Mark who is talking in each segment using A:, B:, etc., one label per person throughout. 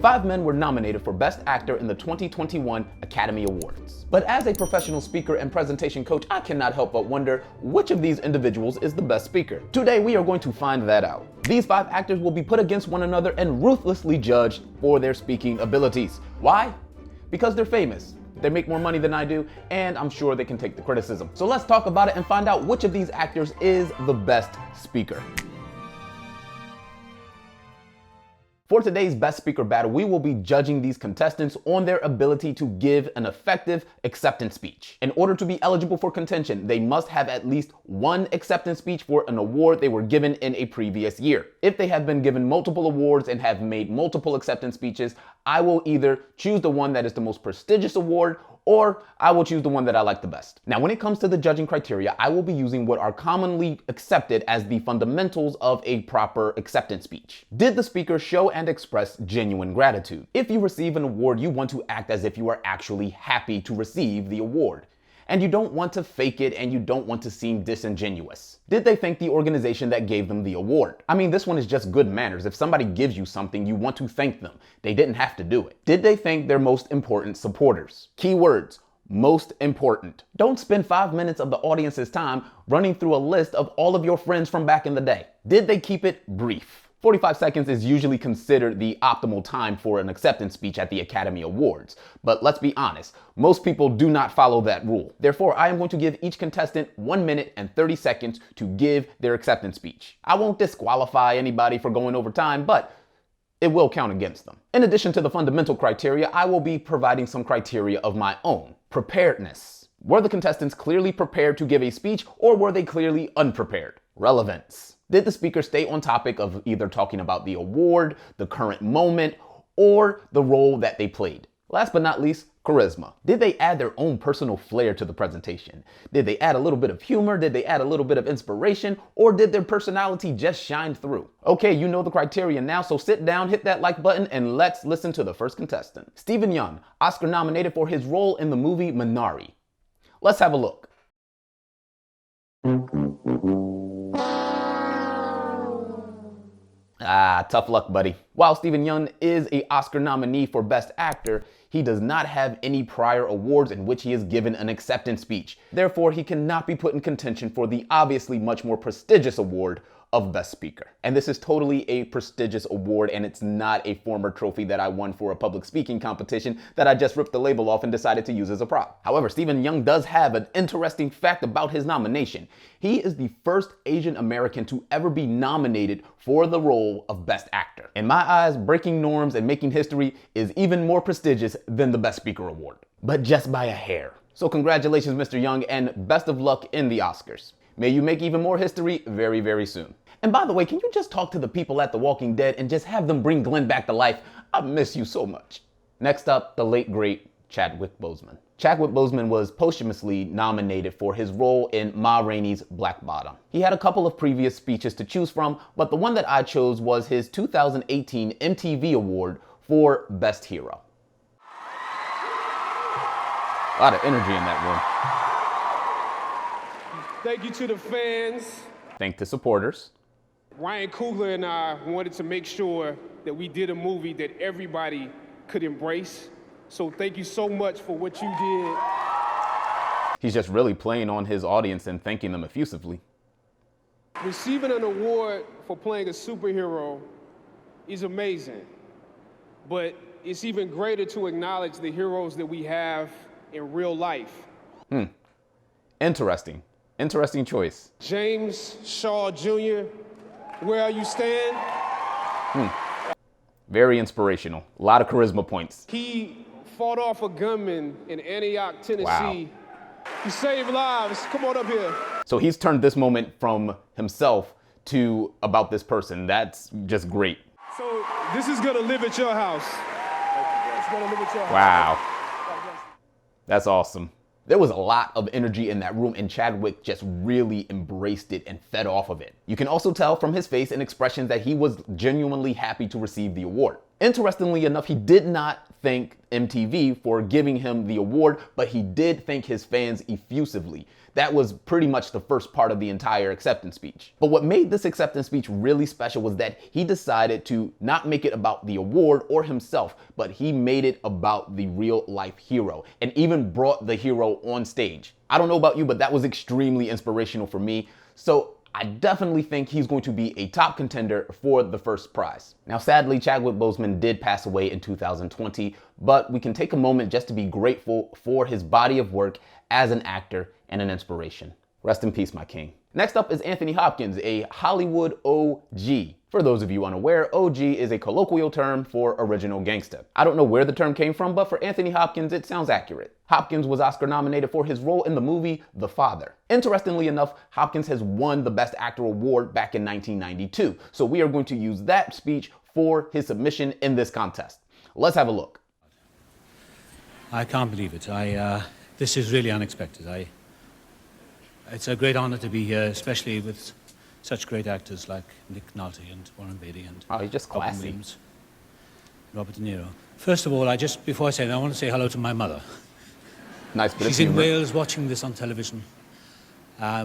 A: 5 men were nominated for Best Actor in the 2021 Academy Awards. But as a professional speaker and presentation coach, I cannot help but wonder which of these individuals is the best speaker. Today, we are going to find that out. These 5 actors will be put against one another and ruthlessly judged for their speaking abilities. Why? Because they're famous. They make more money than I do, and I'm sure they can take the criticism. So let's talk about it and find out which of these actors is the best speaker. For today's Best Speaker battle, we will be judging these contestants on their ability to give an effective acceptance speech. In order to be eligible for contention, they must have at least one acceptance speech for an award they were given in a previous year. If they have been given multiple awards and have made multiple acceptance speeches, I will either choose the one that is the most prestigious award, or I will choose the one that I like the best. Now, when it comes to the judging criteria, I will be using what are commonly accepted as the fundamentals of a proper acceptance speech. Did the speaker show and express genuine gratitude? If you receive an award, you want to act as if you are actually happy to receive the award. And you don't want to fake it, and you don't want to seem disingenuous. Did they thank the organization that gave them the award? I mean, this one is just good manners. If somebody gives you something, you want to thank them. They didn't have to do it. Did they thank their most important supporters? Keywords: most important. Don't spend 5 minutes of the audience's time running through a list of all of your friends from back in the day. Did they keep it brief? 45 seconds is usually considered the optimal time for an acceptance speech at the Academy Awards. But let's be honest, most people do not follow that rule. Therefore, I am going to give each contestant 1 minute and 30 seconds to give their acceptance speech. I won't disqualify anybody for going over time, but it will count against them. In addition to the fundamental criteria, I will be providing some criteria of my own. Preparedness. Were the contestants clearly prepared to give a speech, or were they clearly unprepared? Relevance. Did the speaker stay on topic of either talking about the award, the current moment, or the role that they played? Last but not least, charisma. Did they add their own personal flair to the presentation? Did they add a little bit of humor? Did they add a little bit of inspiration? Or did their personality just shine through? Okay, you know the criteria now, so sit down, hit that like button, and let's listen to the first contestant. Steven Yeun, Oscar nominated for his role in the movie Minari. Let's have a look. Tough luck, buddy. While Steven Yeun is an Oscar nominee for Best Actor, he does not have any prior awards in which he is given an acceptance speech. Therefore, he cannot be put in contention for the obviously much more prestigious award of Best Speaker. And this is totally a prestigious award, and it's not a former trophy that I won for a public speaking competition that I just ripped the label off and decided to use as a prop. However, Steven Yeun does have an interesting fact about his nomination. He is the first Asian American to ever be nominated for the role of Best Actor. In my eyes, breaking norms and making history is even more prestigious than the Best Speaker award, but just by a hair. So congratulations, Mr. Yeun, and best of luck in the Oscars. May you make even more history very, very soon. And by the way, can you just talk to the people at The Walking Dead and just have them bring Glenn back to life? I miss you so much. Next up, the late great Chadwick Boseman. Chadwick Boseman was posthumously nominated for his role in Ma Rainey's Black Bottom. He had a couple of previous speeches to choose from, but the one that I chose was his 2018 MTV Award for Best Hero. A lot of energy in that room.
B: Thank you to the fans.
A: Thank the supporters.
B: Ryan Coogler and I wanted to make sure that we did a movie that everybody could embrace. So thank you so much for what you did.
A: He's just really playing on his audience and thanking them effusively.
B: Receiving an award for playing a superhero is amazing, but it's even greater to acknowledge the heroes that we have in real life.
A: Interesting. Interesting choice.
B: James Shaw Jr., where you stand.
A: Very inspirational. A lot of charisma points.
B: He fought off a gunman in Antioch, Tennessee.
A: Wow.
B: He saved lives. Come on up here.
A: So he's turned this moment from himself to about this person. That's just great.
B: So this is gonna live at your house. It's gonna live at your house.
A: Wow. That's awesome. There was a lot of energy in that room, and Chadwick just really embraced it and fed off of it. You can also tell from his face and expressions that he was genuinely happy to receive the award. Interestingly enough, he did not thank MTV for giving him the award, but he did thank his fans effusively. That was pretty much the first part of the entire acceptance speech. But what made this acceptance speech really special was that he decided to not make it about the award or himself, but he made it about the real life hero and even brought the hero on stage. I don't know about you, but that was extremely inspirational for me. So I definitely think he's going to be a top contender for the first prize. Now, sadly, Chadwick Boseman did pass away in 2020, but we can take a moment just to be grateful for his body of work as an actor and an inspiration. Rest in peace, my king. Next up is Anthony Hopkins, a Hollywood OG. For those of you unaware, OG is a colloquial term for original gangster. I don't know where the term came from, but for Anthony Hopkins, it sounds accurate. Hopkins was Oscar nominated for his role in the movie The Father. Interestingly enough, Hopkins has won the Best Actor award back in 1992, so we are going to use that speech for his submission in this contest. Let's have a look.
C: I can't believe it. This is really unexpected. It's a great honor to be here, especially with such great actors like Nick Nolte and Warren Beatty and
A: he's just classy.
C: Williams, Robert De Niro. First of all, before I say that, I want to say hello to my mother.
A: Nice bit of
C: She's in
A: humor.
C: Wales watching this on television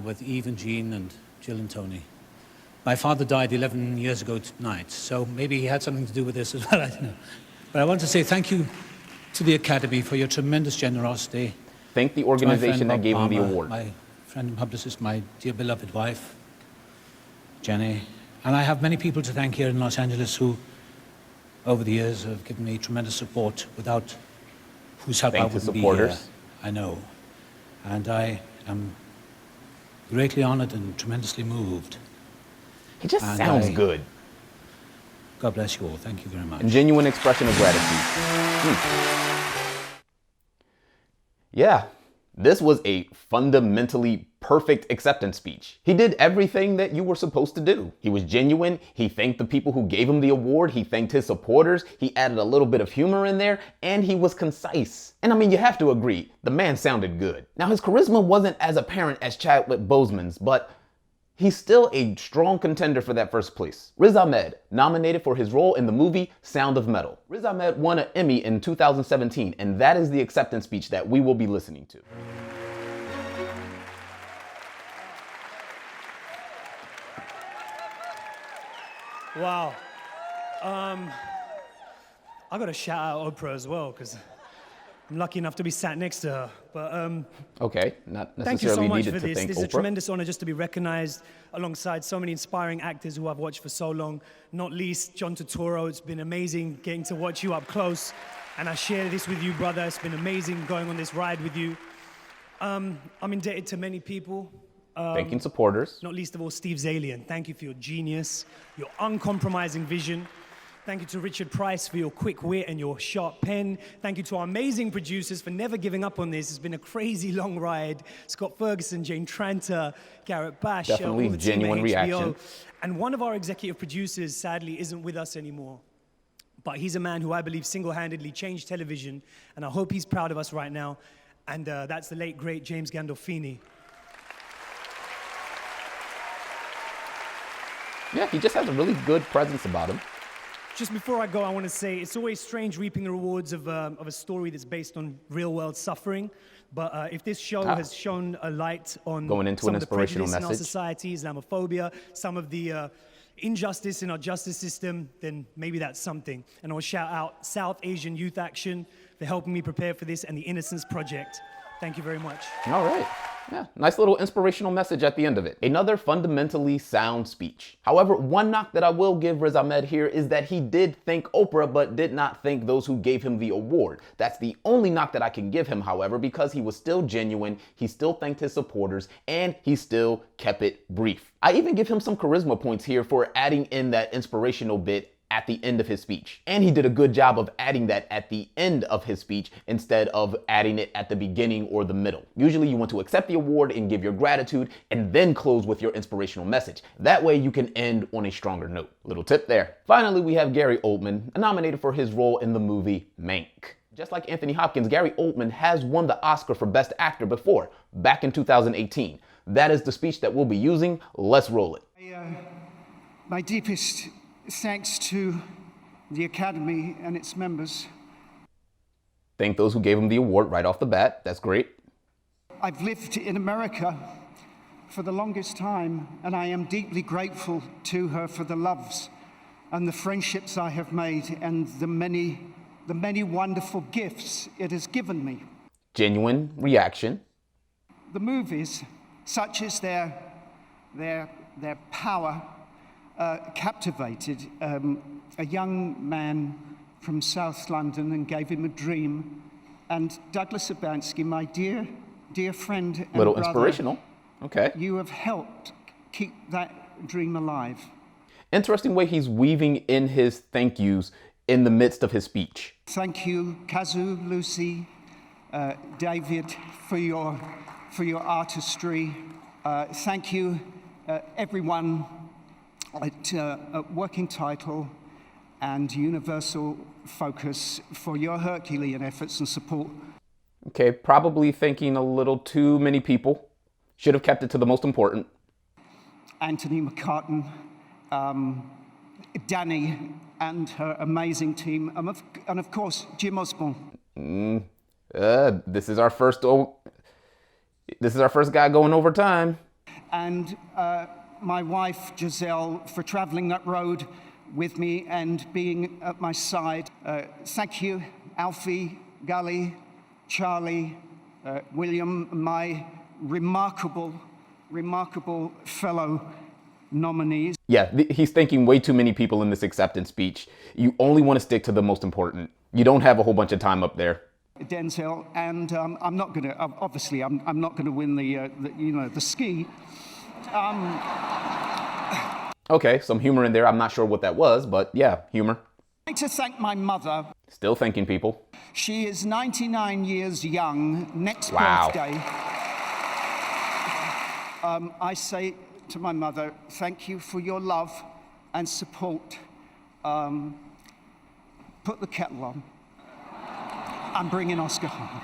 C: with Eve and Jean and Jill and Tony. My father died 11 years ago tonight, so maybe he had something to do with this as well, I don't know. But I want to say thank you to the Academy for your tremendous generosity.
A: Thank the organization that gave him the
C: Palmer,
A: award.
C: My friend and publicist, my dear beloved wife, Jenny. And I have many people to thank here in Los Angeles who, over the years, have given me tremendous support, without whose help I wouldn't be here. I know. And I am greatly honored and tremendously moved.
A: He just sounds good.
C: God bless you all. Thank you very much.
A: A genuine expression of gratitude. Yeah, this was a fundamentally perfect acceptance speech. He did everything that you were supposed to do. He was genuine. He thanked the people who gave him the award. He thanked his supporters. He added a little bit of humor in there, and he was concise. And I mean, you have to agree, the man sounded good. Now, his charisma wasn't as apparent as Chadwick Boseman's, but he's still a strong contender for that first place. Riz Ahmed, nominated for his role in the movie Sound of Metal. Riz Ahmed won an Emmy in 2017, and that is the acceptance speech that we will be listening to.
D: Wow. I got to shout out Oprah as well, because I'm lucky enough to be sat next to her. But
A: okay, not necessarily
D: thank you so much
A: needed
D: for
A: to
D: this.
A: thank
D: This is
A: Oprah.
D: a tremendous honor just to be recognized alongside so many inspiring actors who I've watched for so long, not least John Turturro. It's been amazing getting to watch you up close, and I share this with you, brother. It's been amazing going on this ride with you. I'm indebted to many people.
A: Thanking supporters.
D: Not least of all, Steve Zalian. Thank you for your genius, your uncompromising vision. Thank you to Richard Price for your quick wit and your sharp pen. Thank you to our amazing producers for never giving up on this. It's been a crazy long ride. Scott Ferguson, Jane Tranter, Garrett Bash.
A: Definitely
D: all the team at
A: genuine
D: HBO.
A: reaction.
D: And one of our executive producers, sadly, isn't with us anymore. But he's a man who I believe single-handedly changed television, and I hope he's proud of us right now. And that's the late, great James Gandolfini.
A: Yeah, he just has a really good presence about him.
D: Just before I go, I want to say it's always strange reaping the rewards of a story that's based on real-world suffering. But if this show has shown a light on
A: Going into
D: some
A: an
D: of the
A: inspirational
D: prejudice in our
A: message.
D: society, Islamophobia, some of the injustice in our justice system, then maybe that's something. And I'll shout out South Asian Youth Action for helping me prepare for this, and the Innocence Project. Thank you very much.
A: All right. Yeah, nice little inspirational message at the end of it. Another fundamentally sound speech. However, one knock that I will give Riz Ahmed here is that he did thank Oprah, but did not thank those who gave him the award. That's the only knock that I can give him, however, because he was still genuine, he still thanked his supporters, and he still kept it brief. I even give him some charisma points here for adding in that inspirational bit at the end of his speech. And he did a good job of adding that at the end of his speech instead of adding it at the beginning or the middle. Usually you want to accept the award and give your gratitude and then close with your inspirational message. That way you can end on a stronger note. Little tip there. Finally, we have Gary Oldman, nominated for his role in the movie Mank. Just like Anthony Hopkins, Gary Oldman has won the Oscar for Best Actor before, back in 2018. That is the speech that we'll be using. Let's roll it.
E: My deepest thanks to the Academy and its members.
A: thank those who gave him the award right off the bat. That's great.
E: I've lived in America for the longest time, and I am deeply grateful to her for the loves and the friendships I have made and the many wonderful gifts it has given me.
A: Genuine reaction.
E: The movies, such as their power, captivated a young man from South London and gave him a dream. And Douglas Urbanski, my dear friend and
A: Little
E: brother,
A: inspirational. Okay.
E: you have helped keep that dream alive.
A: Interesting way he's weaving in his thank yous in the midst of his speech.
E: Thank you, Kazu, Lucy, David, for your artistry. Thank you, everyone at Working Title and Universal Focus for your Herculean efforts and support.
A: Okay, probably thanking a little too many people. Should have kept it to the most important.
E: Anthony McCartan, Danny and her amazing team, and of course, Jim Osborne.
A: This is our first guy going overtime.
E: And my wife, Giselle, for traveling that road with me and being at my side. Thank you, Alfie, Gully, Charlie, William, my remarkable fellow nominees.
A: Yeah, he's thanking way too many people in this acceptance speech. You only want to stick to the most important. You don't have a whole bunch of time up there.
E: Denzel, and I'm not going to, obviously, I'm not going to win the ski.
A: Okay, some humor in there. I'm not sure what that was, but yeah, humor.
E: I'd like to thank my mother.
A: Still thanking people.
E: She is 99 years young, next
A: Wow.
E: birthday. I say to my mother, thank you for your love and support. Put the kettle on. I'm bringing Oscar home.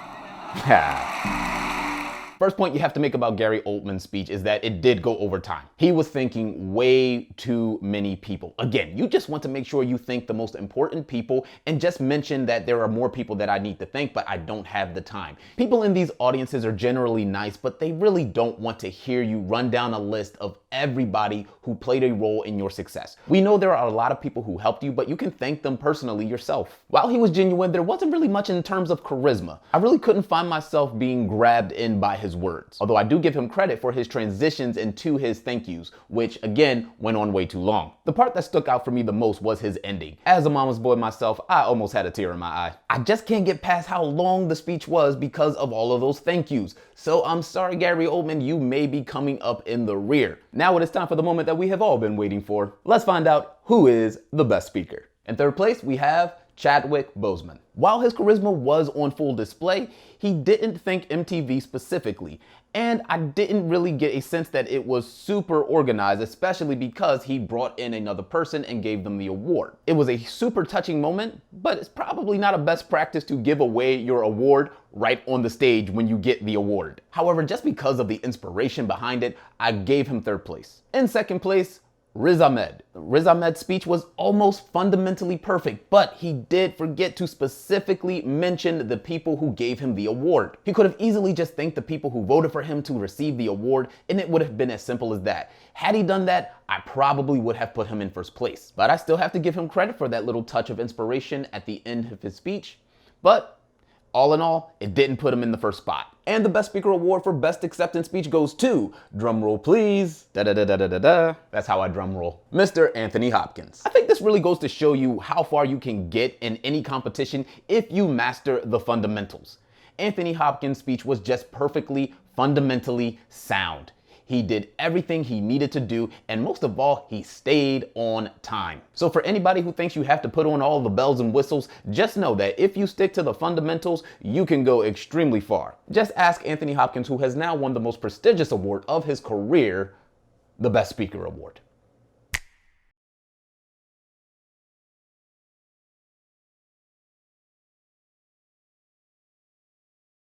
A: First point you have to make about Gary Oldman's speech is that it did go over time. He was thanking way too many people. Again, you just want to make sure you thank the most important people and just mention that there are more people that I need to thank, but I don't have the time. People in these audiences are generally nice, but they really don't want to hear you run down a list of everybody who played a role in your success. We know there are a lot of people who helped you, but you can thank them personally yourself. While he was genuine, there wasn't really much in terms of charisma. I really couldn't find myself being grabbed in by his words. Although I do give him credit for his transitions into his thank yous, which again went on way too long. The part that stuck out for me the most was his ending. As a mama's boy myself, I almost had a tear in my eye. I just can't get past how long the speech was because of all of those thank yous. So I'm sorry, Gary Oldman, you may be coming up in the rear. Now it is time for the moment that we have all been waiting for. Let's find out who is the best speaker. In third place, we have Chadwick Boseman. While his charisma was on full display, he didn't thank MTV specifically, and I didn't really get a sense that it was super organized, especially because he brought in another person and gave them the award. It was a super touching moment, but it's probably not a best practice to give away your award right on the stage when you get the award. However, just because of the inspiration behind it, I gave him third place. In second place, Riz Ahmed. Riz Ahmed's speech was almost fundamentally perfect, but he did forget to specifically mention the people who gave him the award. He could have easily just thanked the people who voted for him to receive the award, and it would have been as simple as that. Had he done that, I probably would have put him in first place. But I still have to give him credit for that little touch of inspiration at the end of his speech. But all in all, it didn't put him in the first spot. And the Best Speaker Award for Best Acceptance Speech goes to, drum roll please, da-da-da-da-da-da. That's how I drum roll, Mr. Anthony Hopkins. I think this really goes to show you how far you can get in any competition if you master the fundamentals. Anthony Hopkins' speech was just perfectly, fundamentally sound. He did everything he needed to do, and most of all, he stayed on time. So for anybody who thinks you have to put on all the bells and whistles, just know that if you stick to the fundamentals, you can go extremely far. Just ask Anthony Hopkins, who has now won the most prestigious award of his career, the Best Speaker Award.